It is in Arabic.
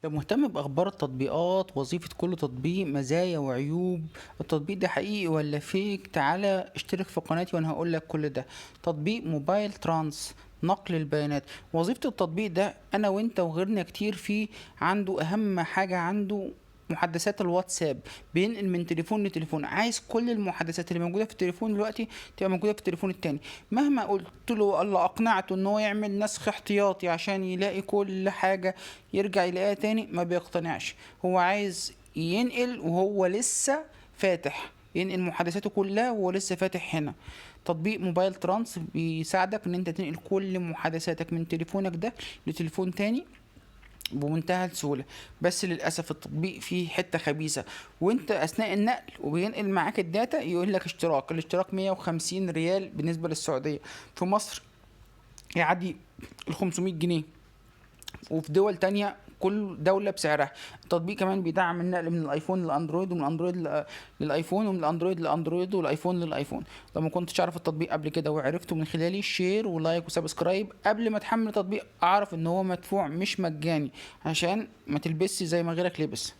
لو مهتم بأخبار التطبيقات، وظيفة كل تطبيق، مزايا وعيوب التطبيق ده حقيقي ولا فيك، تعالى اشترك في قناتي وانا هقولك كل ده. تطبيق موبايل ترانس، نقل البيانات. وظيفة التطبيق ده انا وانت وغيرنا كتير فيه، عنده اهم حاجة عنده محادثات الواتساب. بينقل من تليفون لتليفون، عايز كل المحادثات اللي موجودة في التليفون دلوقتي تبقى موجودة في التليفون التاني. مهما قلت له الله اقنعته ان هو يعمل نسخ احتياطي عشان يلاقي كل حاجة يرجع يلاقيها تاني، ما بيقتنعش. هو عايز ينقل وهو لسه فاتح، ينقل محادثاته كلها وهو لسه فاتح هنا. تطبيق موبايل ترانس بيساعدك ان انت تنقل كل محادثاتك من تليفونك ده لتليفون تاني بمنتهى السهولة. بس للأسف التطبيق فيه حتة خبيثة، وانت أثناء النقل وبينقل معاك الداتا يقول لك الاشتراك 150 ريال بالنسبة للسعودية. في مصر يعدي ال 500 جنيه، وفي دول تانية كل دولة بسعرها. التطبيق كمان بيدعم النقل من الايفون للاندرويد، ومن الاندرويد للايفون، ومن الاندرويد للاندرويد، والايفون للايفون. لو ما كنتش عارف التطبيق قبل كده وعرفته من خلالي، شير ولايك وسبسكرايب قبل ما تحمل التطبيق. اعرف ان هو مدفوع مش مجاني، عشان ما تلبسش زي ما غيرك لبس.